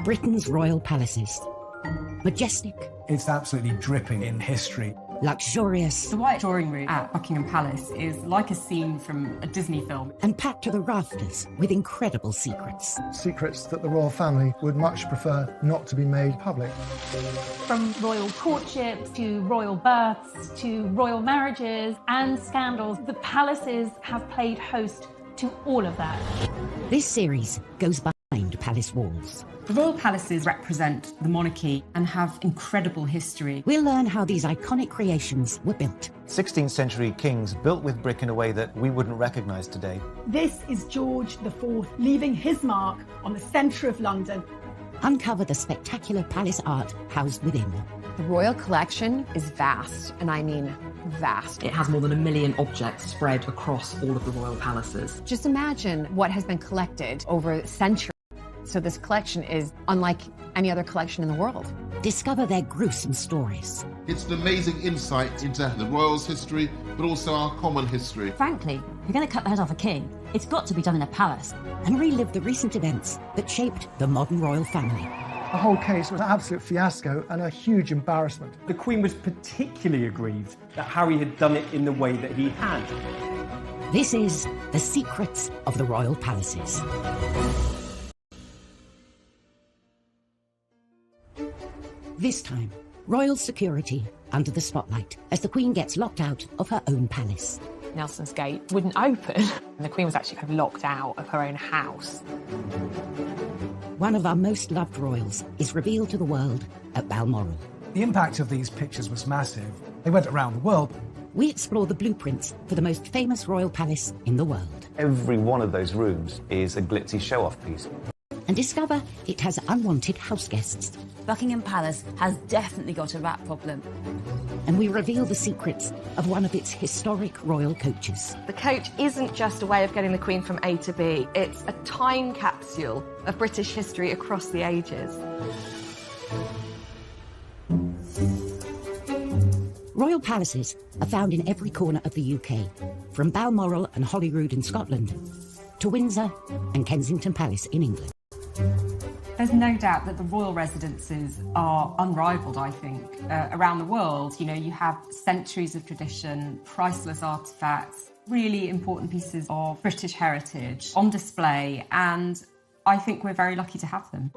Britain's royal palaces. Majestic, It's absolutely dripping in history. luxurious, The White Drawing Room at Buckingham Palace is like a scene from a Disney film. and packed to the rafters with incredible secrets. Secrets that the royal family would much prefer not to be made public. From royal courtships to royal births to royal marriages and scandals, the palaces have played host to all of that. This series goes behind palace walls. The royal palaces represent the monarchy and have incredible history. We'll learn how these iconic creations were built. 16th century kings built with brick in a way that we wouldn't recognise today. This is George IV leaving his mark on the centre of London. Uncover the spectacular palace art housed within. The royal collection is vast, and I mean vast. It has more than 1 million objects spread across all of the royal palaces. Just imagine what has been collected over centuries. So this collection is unlike any other collection in the world. Discover their gruesome stories. It's an amazing insight into the royals' history, but also our common history. Frankly, if you're going to cut the head off a king, it's got to be done in a palace. And relive the recent events that shaped the modern royal family. The whole case was an absolute fiasco and a huge embarrassment. The Queen was particularly aggrieved that Harry had done it in the way that he had. This is The Secrets of the Royal Palaces. This time, royal security under the spotlight as the Queen gets locked out of her own palace. Nelson's Gate wouldn't open. And the Queen was actually kind of locked out of her own house. One of our most loved royals is revealed to the world at Balmoral. The impact of these pictures was massive. They went around the world. We explore the blueprints for the most famous royal palace in the world. Every one of those rooms is a glitzy show-off piece. And discover it has unwanted house guests. Buckingham Palace has definitely got a rat problem. And we reveal the secrets of one of its historic royal coaches. The coach isn't just a way of getting the Queen from A to B. It's a time capsule of British history across the ages. Royal palaces are found in every corner of the UK, from Balmoral and Holyrood in Scotland to Windsor and Kensington Palace in England. There's no doubt that the royal residences are unrivaled, I think, around the world. You know, you have centuries of tradition, priceless artefacts, really important pieces of British heritage on display, and I think we're very lucky to have them.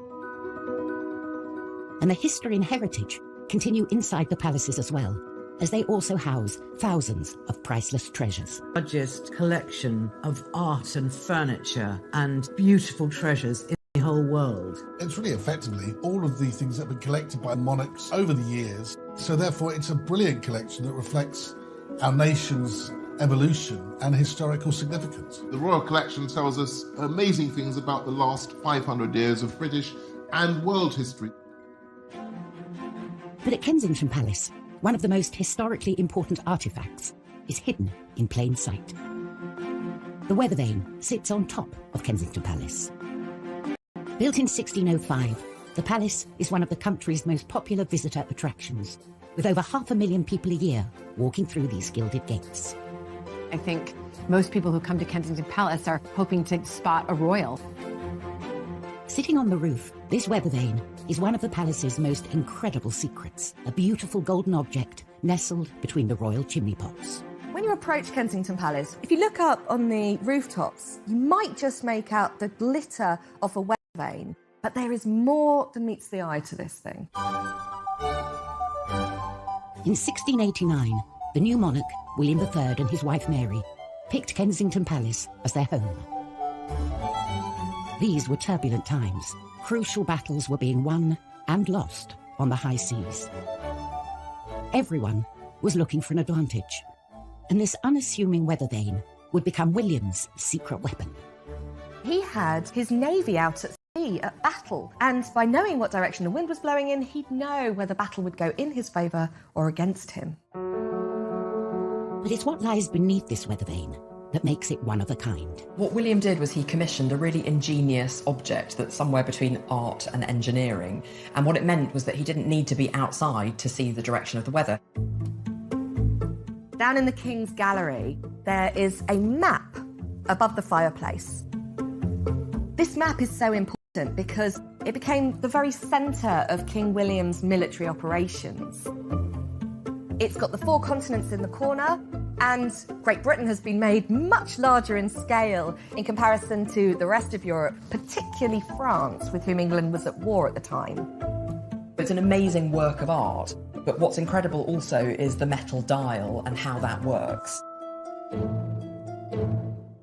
And the history and heritage continue inside the palaces as well, as they also house thousands of priceless treasures. Largest collection of art and furniture and beautiful treasures in the whole world. It's really effectively all of the things that have been collected by monarchs over the years. So therefore it's a brilliant collection that reflects our nation's evolution and historical significance. The Royal Collection tells us amazing things about the last 500 years of British and world history. But at Kensington Palace, one of the most historically important artefacts is hidden in plain sight. The weather vane sits on top of Kensington Palace. Built in 1605, the palace is one of the country's most popular visitor attractions, with over 500,000 people a year walking through these gilded gates. I think most people who come to Kensington Palace are hoping to spot a royal. Sitting on the roof, this weather vane is one of the palace's most incredible secrets, a beautiful golden object nestled between the royal chimney pots. When you approach Kensington Palace, if you look up on the rooftops, you might just make out the glitter of a weather vane, but there is more than meets the eye to this thing. In 1689, the new monarch, William III, and his wife Mary, picked Kensington Palace as their home. These were turbulent times. Crucial battles were being won and lost on the high seas. Everyone was looking for an advantage, and this unassuming weather vane would become William's secret weapon. He had his navy out at sea at battle, and by knowing what direction the wind was blowing in, he'd know whether battle would go in his favour or against him. But it's what lies beneath this weather vane that makes it one of a kind. What William did was he commissioned a really ingenious object that's somewhere between art and engineering, and what it meant was that he didn't need to be outside to see the direction of the weather. Down in the King's Gallery, there is a map above the fireplace. This map is so important because it became the very centre of King William's military operations. It's got the 4 continents in the corner, and Great Britain has been made much larger in scale in comparison to the rest of Europe, particularly France, with whom England was at war at the time. It's an amazing work of art, but what's incredible also is the metal dial and how that works.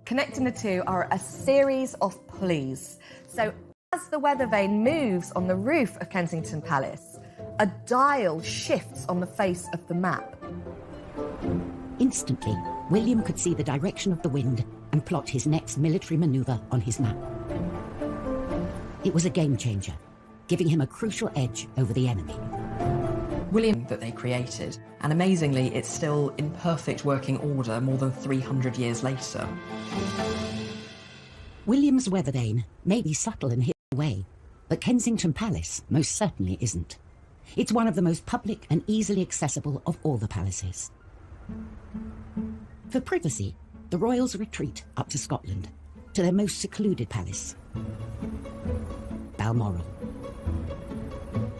Connecting the two are a series of pulleys. So as the weather vane moves on the roof of Kensington Palace, a dial shifts on the face of the map. Instantly, William could see the direction of the wind and plot his next military manoeuvre on his map. It was a game changer, giving him a crucial edge over the enemy. William that they created, and amazingly it's still in perfect working order more than 300 years later. William's weather vane may be subtle and hidden away, but Kensington Palace most certainly isn't. It's one of the most public and easily accessible of all the palaces. For privacy, the royals retreat up to Scotland, to their most secluded palace, Balmoral.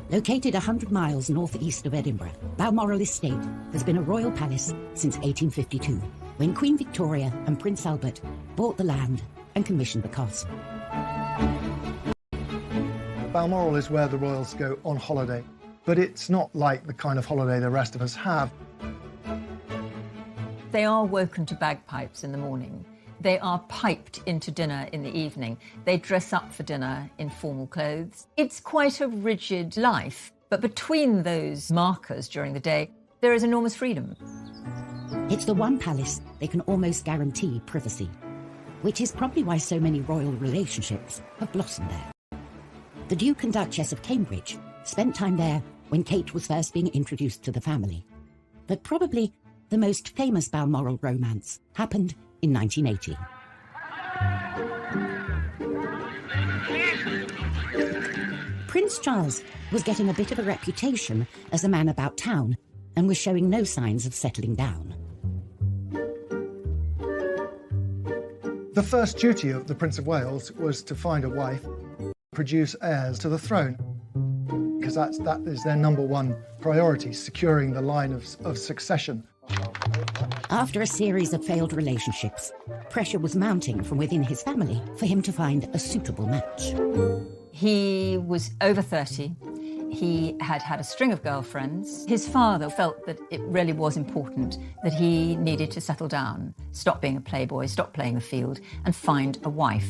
Located 100 miles northeast of Edinburgh, Balmoral Estate has been a royal palace since 1852, when Queen Victoria and Prince Albert bought the land and commissioned the castle. Balmoral is where the royals go on holiday, but it's not like the kind of holiday the rest of us have. They are woken to bagpipes in the morning. They are piped into dinner in the evening. They dress up for dinner in formal clothes. It's quite a rigid life, but between those markers during the day, there is enormous freedom. It's the one palace they can almost guarantee privacy, which is probably why so many royal relationships have blossomed there. The Duke and Duchess of Cambridge spent time there when Kate was first being introduced to the family. But probably the most famous Balmoral romance happened in 1980. Prince Charles was getting a bit of a reputation as a man about town and was showing no signs of settling down. The first duty of the Prince of Wales was to find a wife, produce heirs to the throne, because that is their number one priority, securing the line of succession. After a series of failed relationships, pressure was mounting from within his family for him to find a suitable match. He was over 30. He had had a string of girlfriends. His father felt that it really was important that he needed to settle down, stop being a playboy, stop playing the field, and find a wife.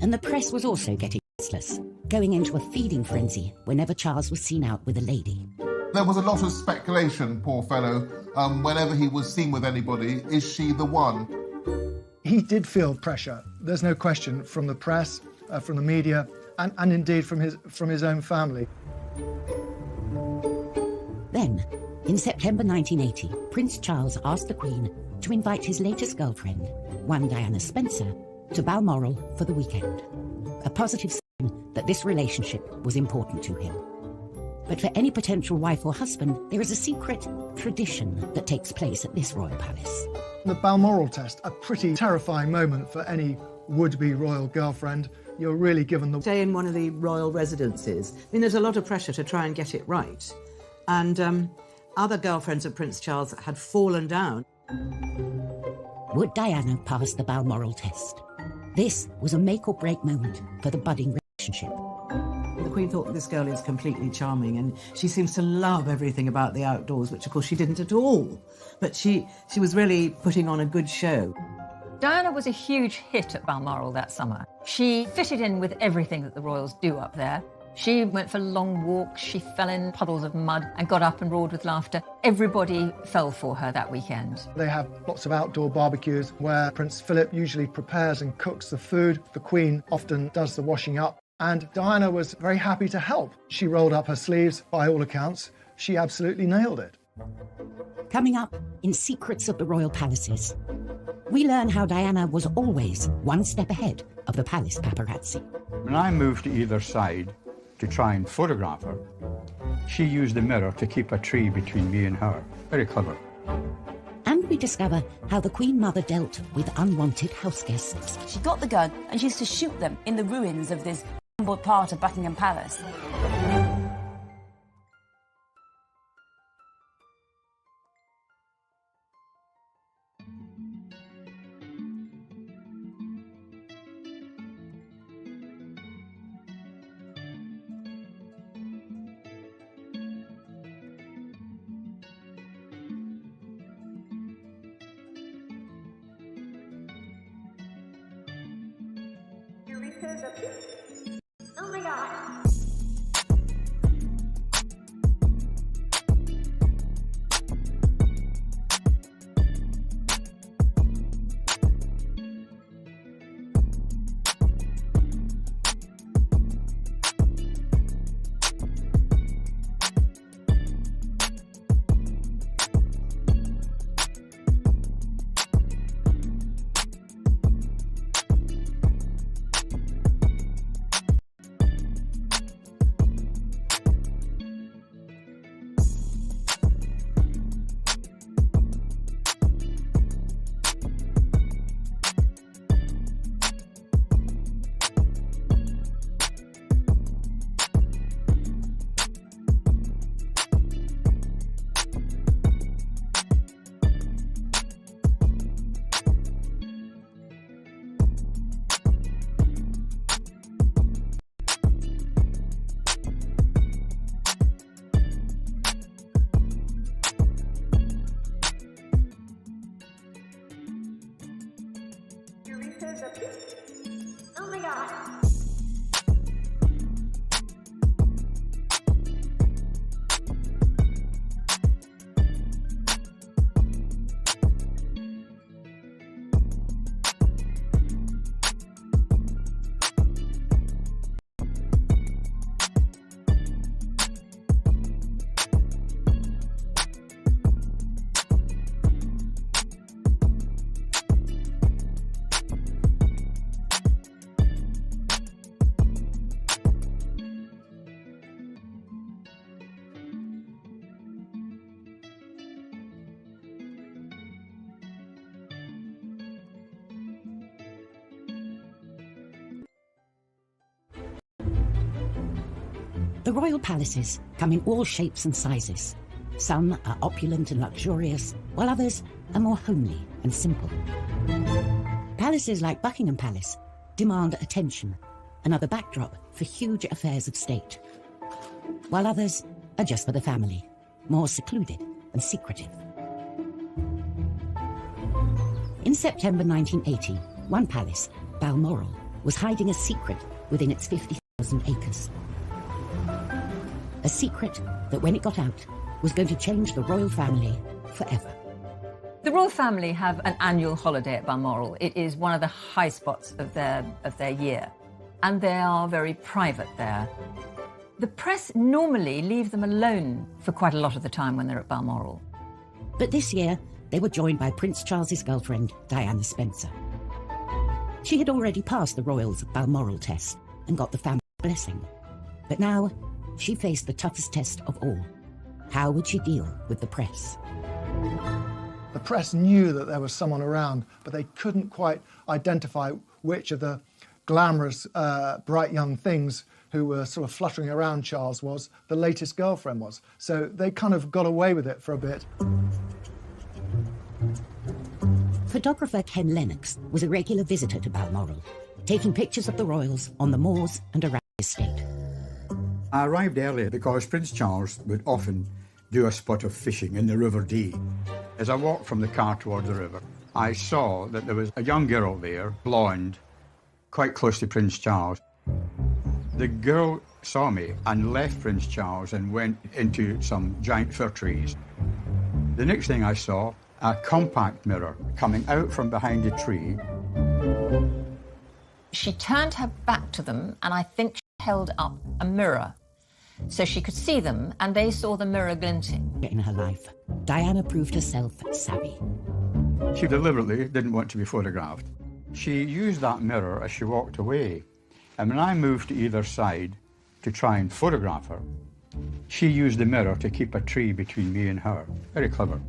And the press was also getting restless, going into a feeding frenzy whenever Charles was seen out with a lady. There was a lot of speculation, poor fellow, whenever he was seen with anybody, is she the one? He did feel pressure, there's no question, from the press, from the media, and indeed from his own family. Then, in September 1980, Prince Charles asked the Queen to invite his latest girlfriend, one Diana Spencer, to Balmoral for the weekend. A positive sign that this relationship was important to him. But for any potential wife or husband, there is a secret tradition that takes place at this royal palace. The Balmoral test, a pretty terrifying moment for any would-be royal girlfriend. You're really given the... Stay in one of the royal residences. I mean, there's a lot of pressure to try and get it right. And other girlfriends of Prince Charles had fallen down. Would Diana pass the Balmoral test? This was a make-or-break moment for the budding relationship. The Queen thought this girl is completely charming and she seems to love everything about the outdoors, which of course she didn't at all. But she was really putting on a good show. Diana was a huge hit at Balmoral that summer. She fitted in with everything that the royals do up there. She went for long walks, she fell in puddles of mud and got up and roared with laughter. Everybody fell for her that weekend. They have lots of outdoor barbecues where Prince Philip usually prepares and cooks the food. The Queen often does the washing up. And Diana was very happy to help. She rolled up her sleeves, by all accounts. She absolutely nailed it. Coming up in Secrets of the Royal Palaces, we learn how Diana was always one step ahead of the palace paparazzi. When I moved to either side to try and photograph her, she used the mirror to keep a tree between me and her. Very clever. And we discover how the Queen Mother dealt with unwanted house guests. She got the gun and she used to shoot them in the ruins of this part of Buckingham Palace. Oh my god. Oh my god. The royal palaces come in all shapes and sizes. Some are opulent and luxurious, while others are more homely and simple. Palaces like Buckingham Palace demand attention, another backdrop for huge affairs of state, while others are just for the family, more secluded and secretive. In September 1980, one palace, Balmoral, was hiding a secret within its 50,000 acres. A secret that, when it got out, was going to change the royal family forever. The royal family have an annual holiday at Balmoral. It is one of the high spots of their year, and they are very private there. The press normally leave them alone for quite a lot of the time when they're at Balmoral. But this year, they were joined by Prince Charles's girlfriend, Diana Spencer. She had already passed the royals' Balmoral test and got the family blessing. But now, she faced the toughest test of all. How would she deal with the press? The press knew that there was someone around, but they couldn't quite identify which of the glamorous, bright young things who were sort of fluttering around Charles was the latest girlfriend was. So they kind of got away with it for a bit. Photographer Ken Lennox was a regular visitor to Balmoral, taking pictures of the royals on the moors and around the estate. I arrived early because Prince Charles would often do a spot of fishing in the River Dee. As I walked from the car towards the river, I saw that there was a young girl there, blonde, quite close to Prince Charles. The girl saw me and left Prince Charles and went into some giant fir trees. The next thing I saw, a compact mirror coming out from behind a tree. She turned her back to them, and I think she held up a mirror so she could see them, and they saw the mirror glinting. In her life, Diana proved herself savvy. She deliberately didn't want to be photographed. She used that mirror as she walked away, and when I moved to either side to try and photograph her, she used the mirror to keep a tree between me and her. Very clever.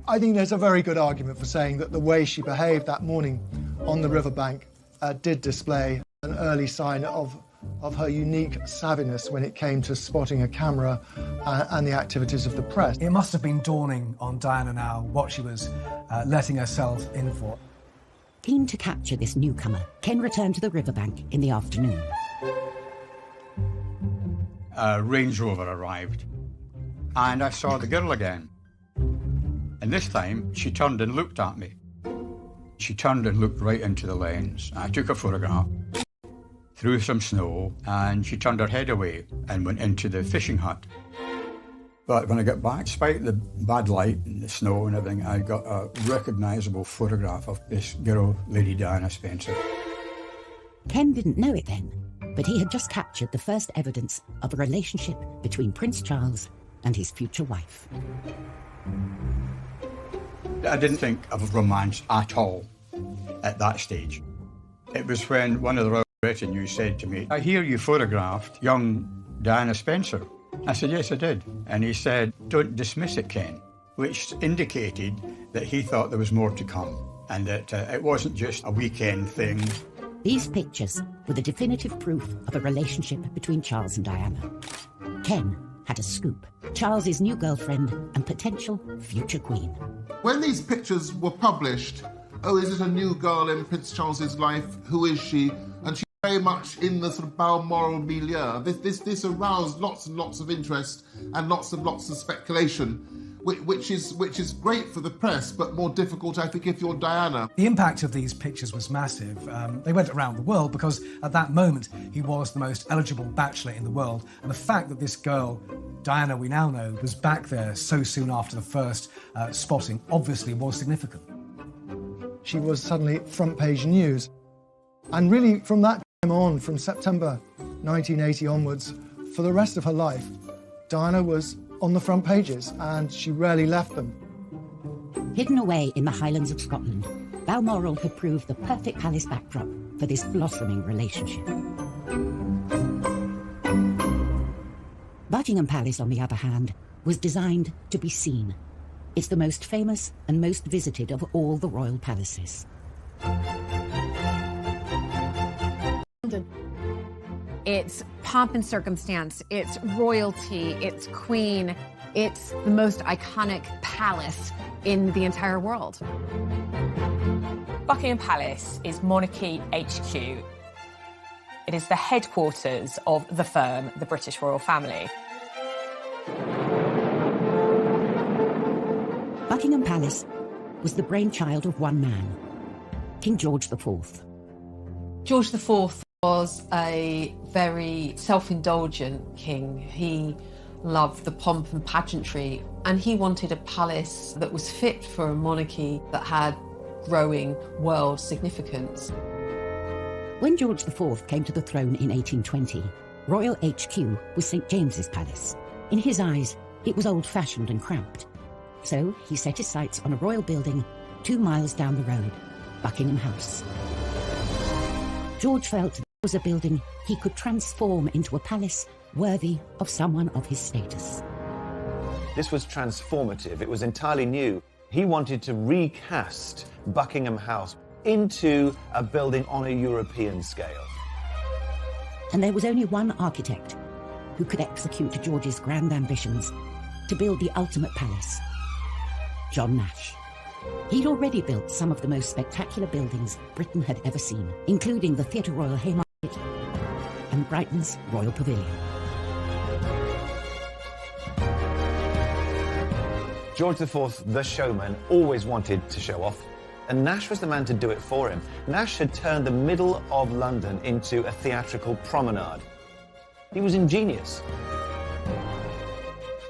I think there's a very good argument for saying that the way she behaved that morning on the riverbank did display An early sign of her unique savviness when it came to spotting a camera and the activities of the press. It must have been dawning on Diana now what she was letting herself in for. Keen to capture this newcomer, Ken returned to the riverbank in the afternoon. A Range Rover arrived, and I saw the girl again. And this time, she turned and looked at me. She turned and looked right into the lens. I took a photograph, through some snow, and she turned her head away and went into the fishing hut. But when I got back, despite the bad light and the snow and everything, I got a recognisable photograph of this girl, Lady Diana Spencer. Ken didn't know it then, but he had just captured the first evidence of a relationship between Prince Charles and his future wife. I didn't think of romance at all at that stage. It was when one of the royal retinue said to me, "I hear you photographed young Diana Spencer." I said, "Yes, I did." And he said, "Don't dismiss it, Ken," which indicated that he thought there was more to come and that it wasn't just a weekend thing. These pictures were the definitive proof of a relationship between Charles and Diana. Ken had a scoop. Charles's new girlfriend and potential future queen. When these pictures were published, is it a new girl in Prince Charles's life? Who is she? And she's very much in the sort of Balmoral milieu. This aroused lots and lots of interest and lots of speculation, which is great for the press, but more difficult, I think, if you're Diana. The impact of these pictures was massive. They went around the world because at that moment he was the most eligible bachelor in the world, and the fact that this girl, Diana, we now know, was back there so soon after the first spotting obviously was significant. She was suddenly front-page news. And really, from that time on, from September 1980 onwards, for the rest of her life, Diana was on the front pages, and she rarely left them. Hidden away in the Highlands of Scotland, Balmoral had proved the perfect palace backdrop for this blossoming relationship. Buckingham Palace, on the other hand, was designed to be seen. It's the most famous and most visited of all the royal palaces. It's pomp and circumstance, it's royalty, it's queen, it's the most iconic palace in the entire world. Buckingham Palace is Monarchy HQ. It is the headquarters of the firm, the British royal family. Buckingham Palace was the brainchild of one man, King George IV. George IV was a very self-indulgent king. He loved the pomp and pageantry, and he wanted a palace that was fit for a monarchy that had growing world significance. When George IV came to the throne in 1820, Royal HQ was St James's Palace. In his eyes, it was old-fashioned and cramped. So he set his sights on a royal building 2 miles down the road, Buckingham House. George felt it was a building he could transform into a palace worthy of someone of his status. This was transformative. It was entirely new. He wanted to recast Buckingham House into a building on a European scale. And there was only one architect who could execute George's grand ambitions to build the ultimate palace: John Nash. He'd already built some of the most spectacular buildings Britain had ever seen, including the Theatre Royal Haymarket and Brighton's Royal Pavilion. George IV, the showman, always wanted to show off, and Nash was the man to do it for him. Nash had turned the middle of London into a theatrical promenade. He was ingenious.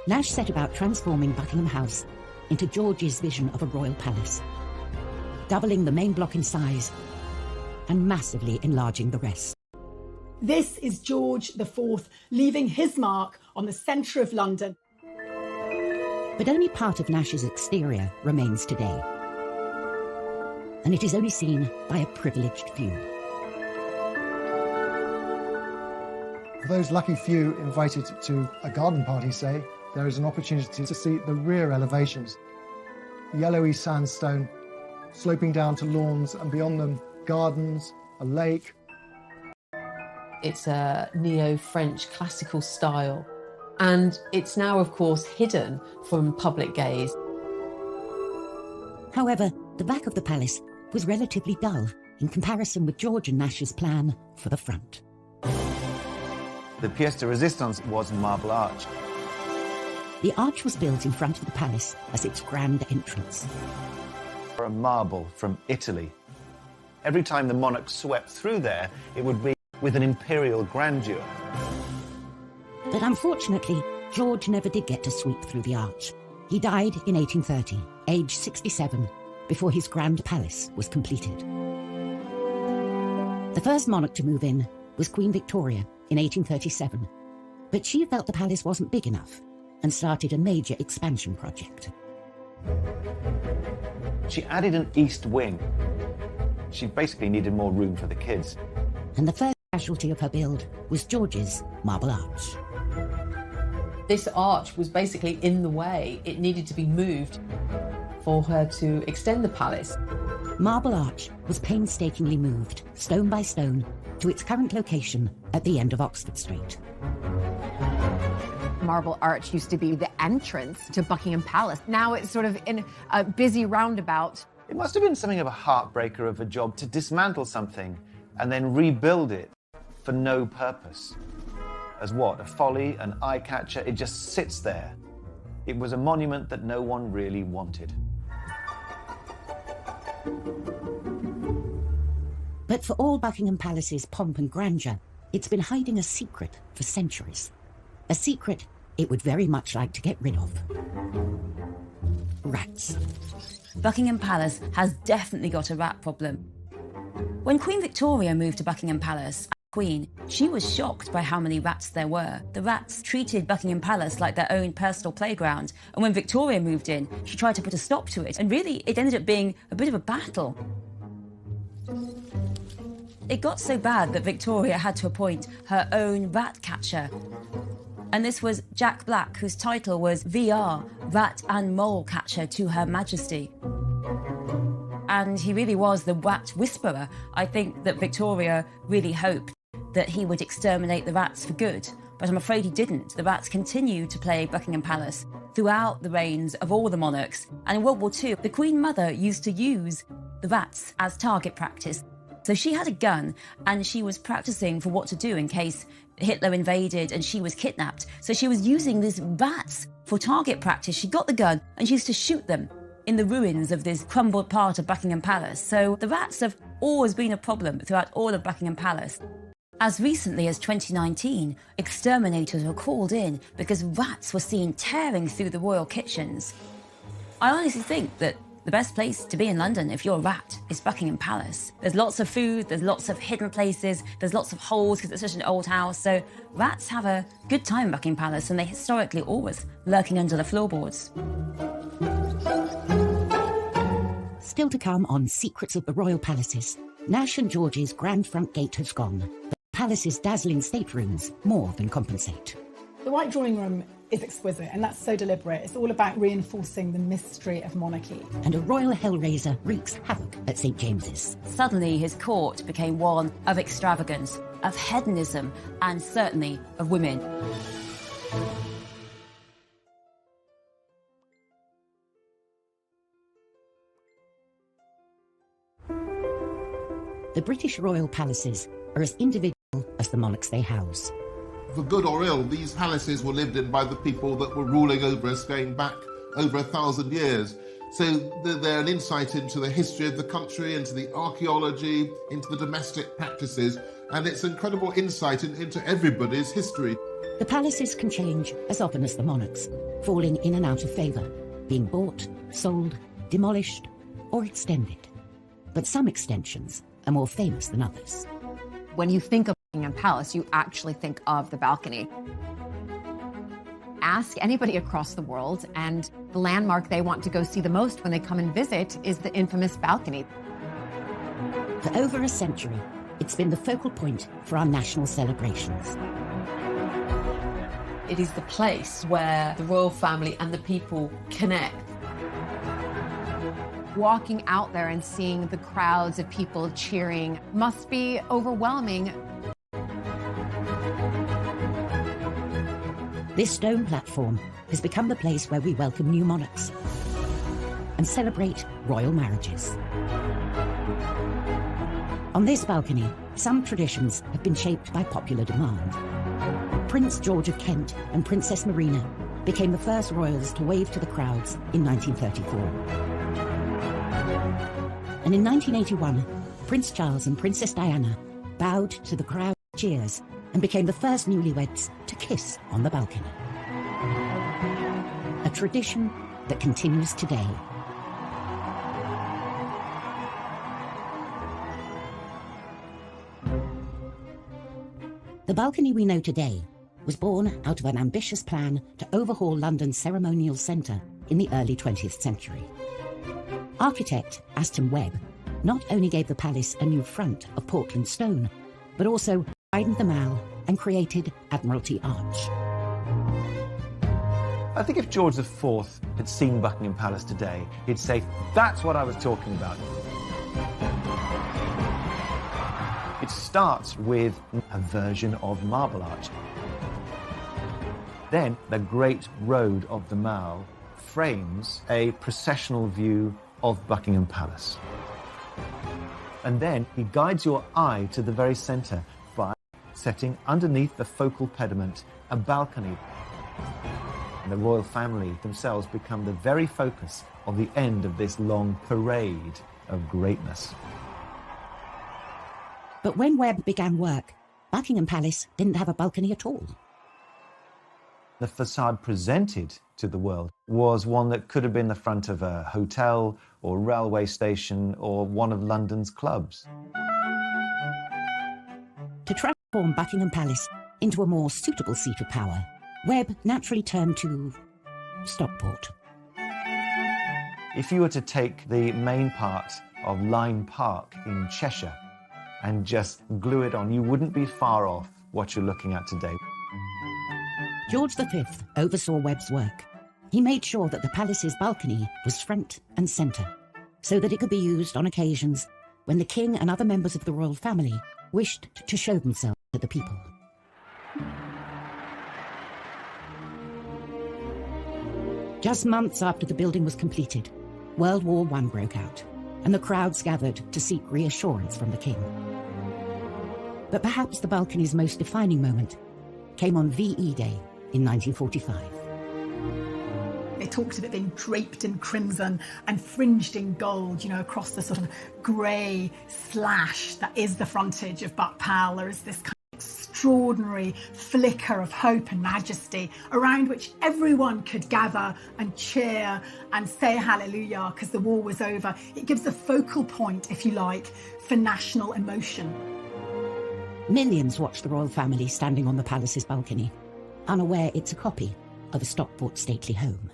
Nash set about transforming Buckingham House into George's vision of a royal palace, doubling the main block in size and massively enlarging the rest. This is George IV leaving his mark on the centre of London. But only part of Nash's exterior remains today, and it is only seen by a privileged few. For those lucky few invited to a garden party, say, there is an opportunity to see the rear elevations. Yellowy sandstone sloping down to lawns, and beyond them, gardens, a lake, It's a neo-French classical style, and it's now, of course, hidden from public gaze. However, the back of the palace was relatively dull in comparison with George and Nash's plan for the front. The pièce de résistance was Marble Arch. The arch was built in front of the palace as its grand entrance. A marble from Italy. Every time the monarch swept through there, it would be with an imperial grandeur. But unfortunately, George never did get to sweep through the arch. He died in 1830, aged 67, before his grand palace was completed. The first monarch to move in was Queen Victoria in 1837, but she felt the palace wasn't big enough and started a major expansion project. She added an east wing. She basically needed more room for the kids. And the first casualty of her build was George's Marble Arch. This arch was basically in the way. It needed to be moved for her to extend the palace. Marble Arch was painstakingly moved, stone by stone, to its current location at the end of Oxford Street. Marble Arch used to be the entrance to Buckingham Palace. Now it's sort of in a busy roundabout. It must have been something of a heartbreaker of a job to dismantle something and then rebuild it for no purpose. As what? A folly, an eye catcher? It just sits there. It was a monument that no one really wanted. But for all Buckingham Palace's pomp and grandeur, it's been hiding a secret for centuries. A secret it would very much like to get rid of. Rats. Buckingham Palace has definitely got a rat problem. When Queen Victoria moved to Buckingham Palace, as Queen, she was shocked by how many rats there were. The rats treated Buckingham Palace like their own personal playground, and when Victoria moved in, she tried to put a stop to it, and really it ended up being a bit of a battle. It got so bad that Victoria had to appoint her own rat catcher. And this was Jack Black, whose title was VR, Rat and Mole Catcher to Her Majesty. And he really was the rat whisperer. I think that Victoria really hoped that he would exterminate the rats for good, but I'm afraid he didn't. The rats continued to plague Buckingham Palace throughout the reigns of all the monarchs. And in World War II, the Queen Mother used to use the rats as target practice. So she had a gun and she was practicing for what to do in case Hitler invaded and she was kidnapped. So she was using these rats for target practice. She got the gun and she used to shoot them in the ruins of this crumbled part of Buckingham Palace. So the rats have always been a problem throughout all of Buckingham Palace. As recently as 2019, exterminators were called in because rats were seen tearing through the royal kitchens. I honestly think that the best place to be in London if you're a rat is Buckingham Palace. There's lots of food, there's lots of hidden places, there's lots of holes because it's such an old house. So rats have a good time in Buckingham Palace and they historically always lurking under the floorboards. Still to come on Secrets of the Royal Palaces, Nash and George's grand front gate has gone, but the palace's dazzling staterooms more than compensate. The White Drawing Room is exquisite, and that's so deliberate. It's all about reinforcing the mystery of monarchy. And a royal hellraiser wreaks havoc at St. James's. Suddenly his court became one of extravagance, of hedonism, and certainly of women. The British royal palaces are as individual as the monarchs they house. For good or ill, these palaces were lived in by the people that were ruling over us going back over 1,000 years. So they're an insight into the history of the country, into the archaeology, into the domestic practices, and it's incredible insight into everybody's history. The palaces can change as often as the monarchs, falling in and out of favour, being bought, sold, demolished, or extended. But some extensions are more famous than others. When you think of Buckingham Palace, you actually think of the balcony. Ask anybody across the world, and the landmark they want to go see the most when they come and visit is the infamous balcony. For over a century, it's been the focal point for our national celebrations. It is the place where the royal family and the people connect. Walking out there and seeing the crowds of people cheering must be overwhelming. This stone platform has become the place where we welcome new monarchs and celebrate royal marriages. On this balcony, some traditions have been shaped by popular demand. Prince George of Kent and Princess Marina became the first royals to wave to the crowds in 1934. And in 1981, Prince Charles and Princess Diana bowed to the crowd cheers and became the first newlyweds to kiss on the balcony. A tradition that continues today. The balcony we know today was born out of an ambitious plan to overhaul London's ceremonial centre in the early 20th century. Architect Aston Webb not only gave the palace a new front of Portland stone, but also widened the mall and created Admiralty Arch. I think if George IV had seen Buckingham Palace today, he'd say, that's what I was talking about. It starts with a version of Marble Arch. Then the Great Road of the Mall frames a processional view of Buckingham Palace. And then he guides your eye to the very centre by setting underneath the focal pediment a balcony. And the royal family themselves become the very focus of the end of this long parade of greatness. But when Webb began work, Buckingham Palace didn't have a balcony at all. The facade presented to the world was one that could have been the front of a hotel or railway station or one of London's clubs. To transform Buckingham Palace into a more suitable seat of power, Webb naturally turned to Stockport. If you were to take the main part of Lyme Park in Cheshire and just glue it on, you wouldn't be far off what you're looking at today. George V oversaw Webb's work. He made sure that the palace's balcony was front and centre, so that it could be used on occasions when the king and other members of the royal family wished to show themselves to the people. Just months after the building was completed, World War I broke out, and the crowds gathered to seek reassurance from the king. But perhaps the balcony's most defining moment came on VE Day in 1945. They talked of it being draped in crimson and fringed in gold, you know, across the sort of grey slash that is the frontage of Buck Pal. There is this kind of extraordinary flicker of hope and majesty around which everyone could gather and cheer and say hallelujah because the war was over. It gives a focal point, if you like, for national emotion. Millions watch the royal family standing on the palace's balcony, unaware it's a copy of a Stockport stately home.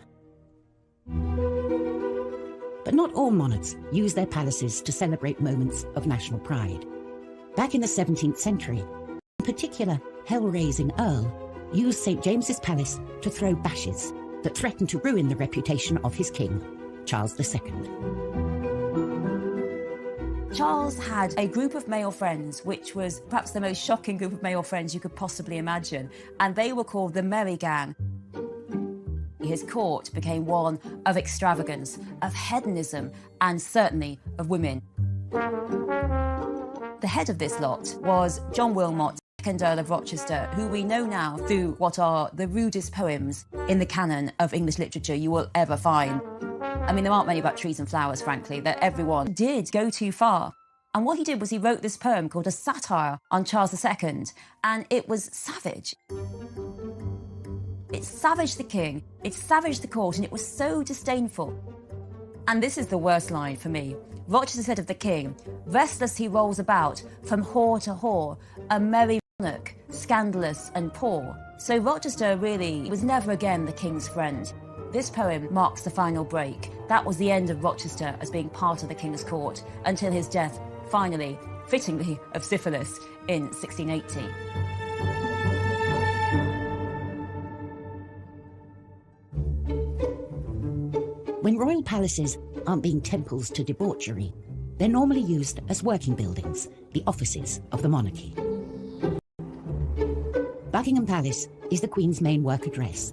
But not all monarchs use their palaces to celebrate moments of national pride. Back in the 17th century, in particular, hell-raising Earl used St. James's Palace to throw bashes that threatened to ruin the reputation of his king, Charles II. Charles had a group of male friends, which was perhaps the most shocking group of male friends you could possibly imagine, and they were called the Merry Gang. His court became one of extravagance, of hedonism, and certainly of women. The head of this lot was John Wilmot, 2nd Earl of Rochester, who we know now through what are the rudest poems in the canon of English literature you will ever find. I mean, there aren't many about trees and flowers, frankly, that everyone did go too far. And what he did was he wrote this poem called A Satire on Charles II, and it was savage. It savaged the king, it savaged the court, and it was so disdainful. And this is the worst line for me. Rochester said of the king, restless he rolls about, from whore to whore, a merry monarch, scandalous and poor. So Rochester really was never again the king's friend. This poem marks the final break. That was the end of Rochester as being part of the king's court, until his death, finally, fittingly, of syphilis in 1680. When royal palaces aren't being temples to debauchery, they're normally used as working buildings, the offices of the monarchy. Buckingham Palace is the Queen's main work address.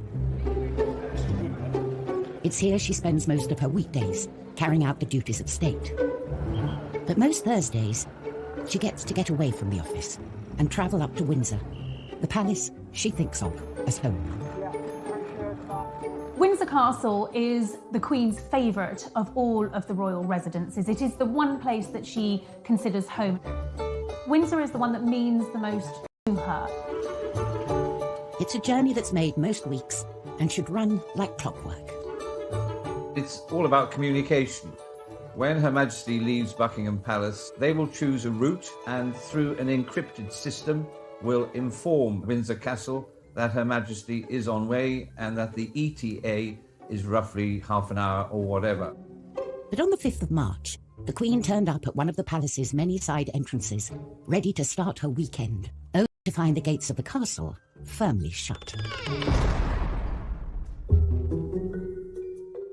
It's here she spends most of her weekdays, carrying out the duties of state. But most Thursdays, she gets to get away from the office and travel up to Windsor, the palace she thinks of as home. Windsor Castle is the Queen's favourite of all of the royal residences. It is the one place that she considers home. Windsor is the one that means the most to her. It's a journey that's made most weeks and should run like clockwork. It's all about communication. When Her Majesty leaves Buckingham Palace, they will choose a route and through an encrypted system will inform Windsor Castle that Her Majesty is on way and that the ETA is roughly half an hour or whatever. But on the 5th of March, the Queen turned up at one of the palace's many side entrances, ready to start her weekend, only to find the gates of the castle firmly shut.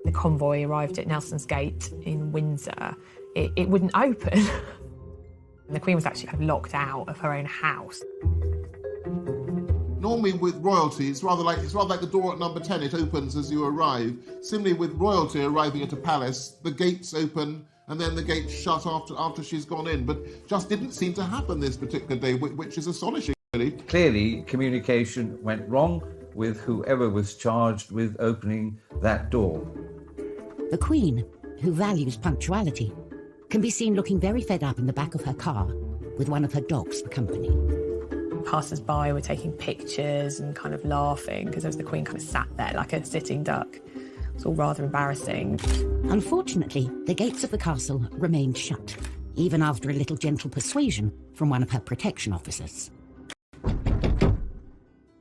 The convoy arrived at Nelson's Gate in Windsor. It wouldn't open. The Queen was actually kind of locked out of her own house. Normally with royalty, it's rather like the door at number 10, it opens as you arrive. Similarly with royalty arriving at a palace, the gates open and then the gates shut after she's gone in. But just didn't seem to happen this particular day, which is astonishing, really. Clearly, communication went wrong with whoever was charged with opening that door. The Queen, who values punctuality, can be seen looking very fed up in the back of her car with one of her dogs for company. Passers-by were taking pictures and kind of laughing because there was the Queen kind of sat there like a sitting duck. It's all rather embarrassing. Unfortunately, the gates of the castle remained shut, even after a little gentle persuasion from one of her protection officers.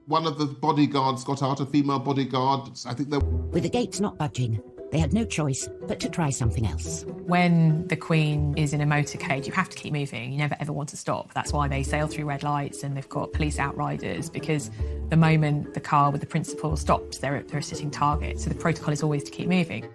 One of the bodyguards got out, a female bodyguard. I think they... With the gates not budging, they had no choice but to try something else. When the Queen is in a motorcade, you have to keep moving. You never ever want to stop. That's why they sail through red lights and they've got police outriders, because the moment the car with the principal stops, they're a sitting target. So the protocol is always to keep moving.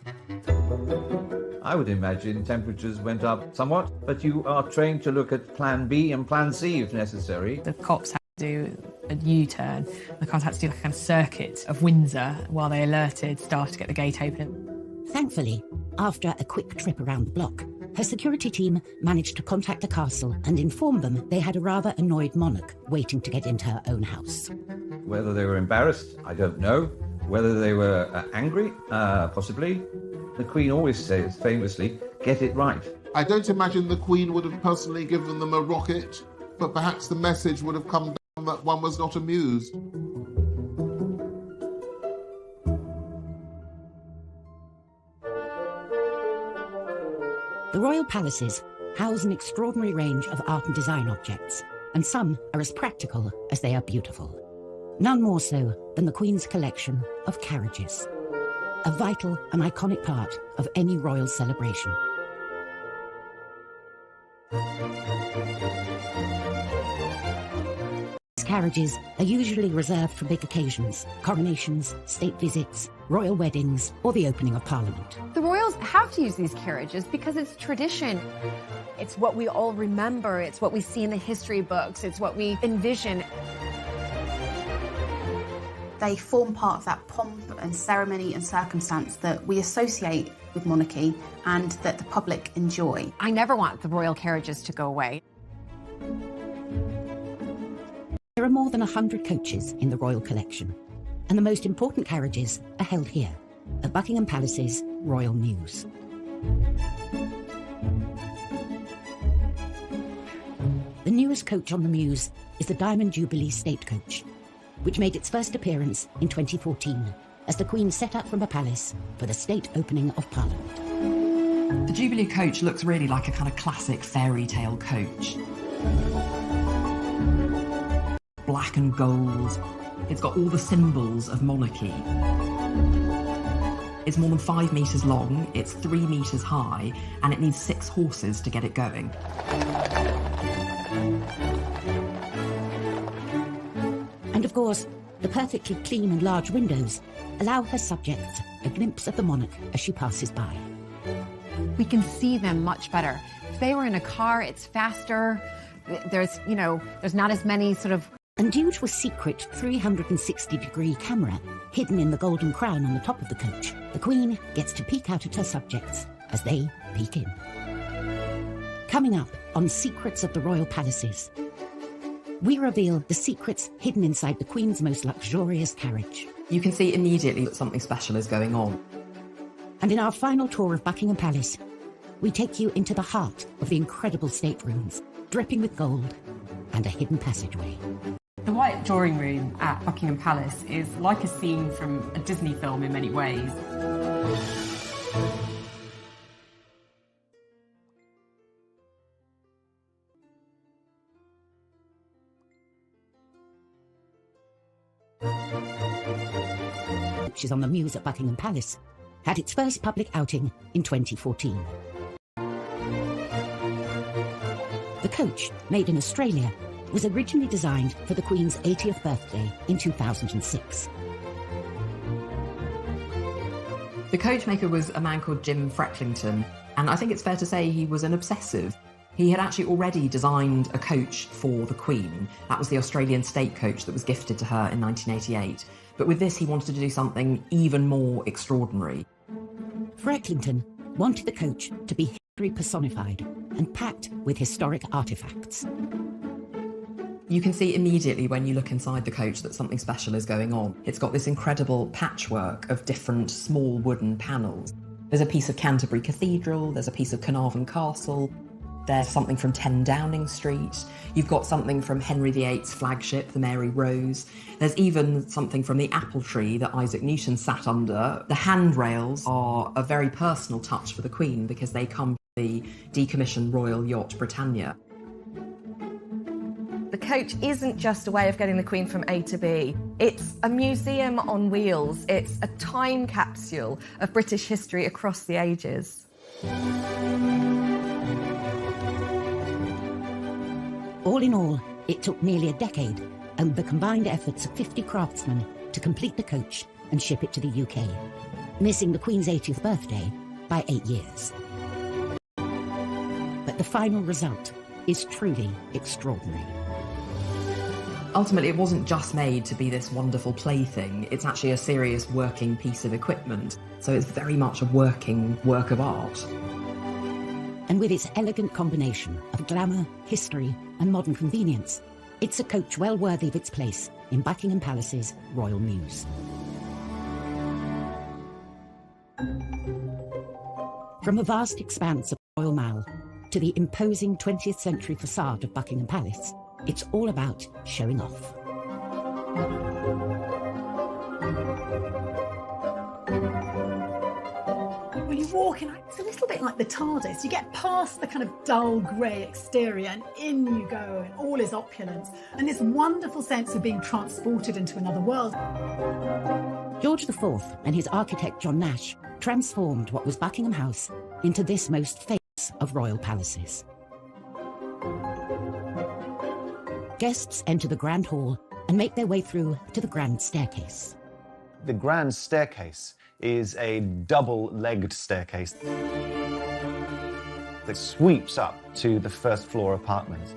I would imagine temperatures went up somewhat, but you are trained to look at Plan B and Plan C if necessary. The cops had to do a U-turn. The cars had to do like a kind of circuit of Windsor while they alerted staff to get the gate open. Thankfully, after a quick trip around the block, her security team managed to contact the castle and inform them they had a rather annoyed monarch waiting to get into her own house. Whether they were embarrassed, I don't know. Whether they were angry, possibly. The Queen always says, famously, get it right. I don't imagine the Queen would have personally given them a rocket, but perhaps the message would have come down that one was not amused. The royal palaces house an extraordinary range of art and design objects, and some are as practical as they are beautiful. None more so than the Queen's collection of carriages, a vital and iconic part of any royal celebration. These carriages are usually reserved for big occasions, coronations, state visits, royal weddings, or the opening of Parliament. The royals have to use these carriages because it's tradition. It's what we all remember. It's what we see in the history books. It's what we envision. They form part of that pomp and ceremony and circumstance that we associate with monarchy and that the public enjoy. I never want the royal carriages to go away. There are more than 100 coaches in the royal collection, and the most important carriages are held here, at Buckingham Palace's Royal Mews. The newest coach on the Mews is the Diamond Jubilee State Coach, which made its first appearance in 2014 as the Queen set out from her palace for the state opening of Parliament. The Jubilee coach looks really like a kind of classic fairy tale coach. Black and gold. It's got all the symbols of monarchy. It's more than 5 metres long, it's 3 metres high, and it needs 6 horses to get it going. And of course, the perfectly clean and large windows allow her subjects a glimpse of the monarch as she passes by. We can see them much better. If they were in a car, it's faster. There's not as many sort of... And due to a secret 360-degree camera hidden in the golden crown on the top of the coach, the Queen gets to peek out at her subjects as they peek in. Coming up on Secrets of the Royal Palaces, we reveal the secrets hidden inside the Queen's most luxurious carriage. You can see immediately that something special is going on. And in our final tour of Buckingham Palace, we take you into the heart of the incredible staterooms, dripping with gold and a hidden passageway. The White Drawing Room at Buckingham Palace is like a scene from a Disney film in many ways. Which is on the Mews at Buckingham Palace, had its first public outing in 2014. The coach, made in Australia, was originally designed for the Queen's 80th birthday in 2006. The coachmaker was a man called Jim Frecklington, and I think it's fair to say he was an obsessive. He had actually already designed a coach for the Queen. That was the Australian state coach that was gifted to her in 1988. But with this, he wanted to do something even more extraordinary. Frecklington wanted the coach to be history personified and packed with historic artefacts. You can see immediately when you look inside the coach that something special is going on. It's got this incredible patchwork of different small wooden panels. There's a piece of Canterbury Cathedral, there's a piece of Carnarvon Castle, there's something from 10 Downing Street, you've got something from Henry VIII's flagship, the Mary Rose, there's even something from the apple tree that Isaac Newton sat under. The handrails are a very personal touch for the Queen because they come from the decommissioned royal yacht Britannia. The coach isn't just a way of getting the Queen from A to B. It's a museum on wheels. It's a time capsule of British history across the ages. All in all, it took nearly a decade and the combined efforts of 50 craftsmen to complete the coach and ship it to the UK, missing the Queen's 80th birthday by 8 years. But the final result is truly extraordinary. Ultimately, it wasn't just made to be this wonderful plaything. It's actually a serious working piece of equipment. So it's very much a working work of art. And with its elegant combination of glamour, history, and modern convenience, it's a coach well worthy of its place in Buckingham Palace's Royal Mews. From the vast expanse of Royal Mall to the imposing 20th century facade of Buckingham Palace, it's all about showing off. When you walk in, it's a little bit like the TARDIS. You get past the kind of dull grey exterior and in you go, and all is opulence. And this wonderful sense of being transported into another world. George IV and his architect John Nash transformed what was Buckingham House into this most famous of royal palaces. Guests enter the Grand Hall and make their way through to the Grand Staircase. The Grand Staircase is a double-legged staircase that sweeps up to the first floor apartments.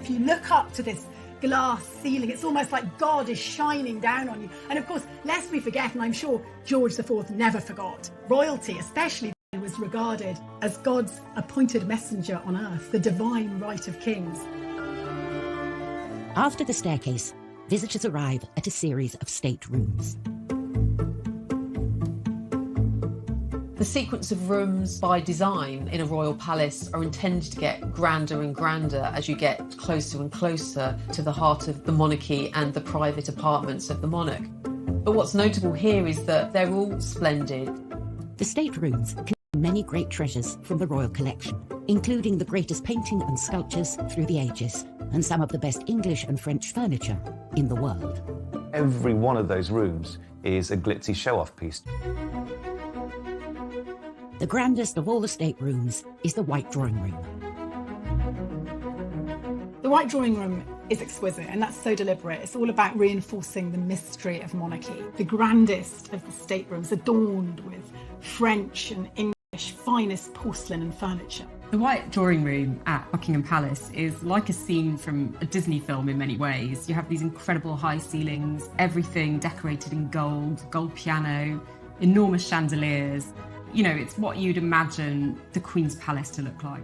If you look up to this glass ceiling, it's almost like God is shining down on you. And of course, lest we forget, and I'm sure George IV never forgot, royalty, especially, was regarded as God's appointed messenger on earth, the divine right of kings. After the staircase, visitors arrive at a series of state rooms. The sequence of rooms by design in a royal palace are intended to get grander and grander as you get closer and closer to the heart of the monarchy and the private apartments of the monarch. But what's notable here is that they're all splendid. The state rooms contain many great treasures from the royal collection, including the greatest painting and sculptures through the ages, and some of the best English and French furniture in the world. Every one of those rooms is a glitzy show-off piece. The grandest of all the staterooms is the White Drawing Room. The White Drawing Room is exquisite, and that's so deliberate. It's all about reinforcing the mystery of monarchy. The grandest of the staterooms, adorned with French and English finest porcelain and furniture. The White Drawing Room at Buckingham Palace is like a scene from a Disney film in many ways. You have these incredible high ceilings, everything decorated in gold, gold piano, enormous chandeliers. You know, it's what you'd imagine the Queen's Palace to look like.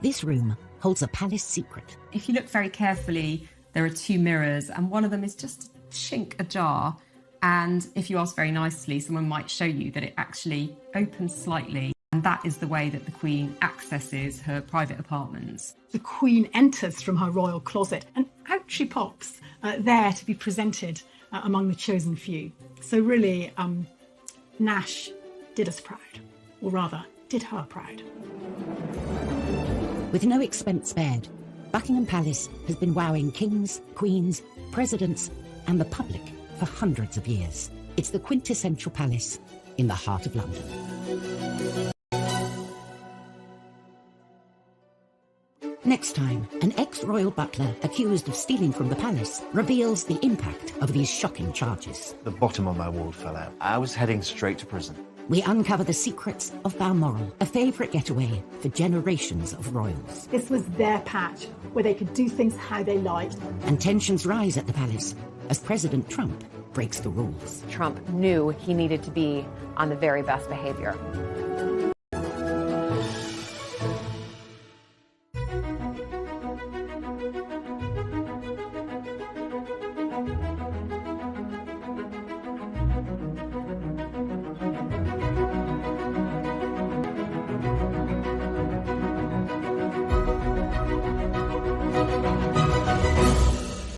This room holds a palace secret. If you look very carefully, there are 2 mirrors, and one of them is just a chink ajar. And if you ask very nicely, someone might show you that it actually opens slightly. And that is the way that the Queen accesses her private apartments. The Queen enters from her royal closet and out she pops, there to be presented among the chosen few. So really, Nash did us proud, or rather, did her proud. With no expense spared, Buckingham Palace has been wowing kings, queens, presidents and the public for hundreds of years. It's the quintessential palace in the heart of London. Next time, an ex-royal butler accused of stealing from the palace reveals the impact of these shocking charges. The bottom of my wall fell out. I was heading straight to prison. We uncover the secrets of Balmoral, a favourite getaway for generations of royals. This was their patch, where they could do things how they liked. And tensions rise at the palace as President Trump breaks the rules. Trump knew he needed to be on the very best behaviour.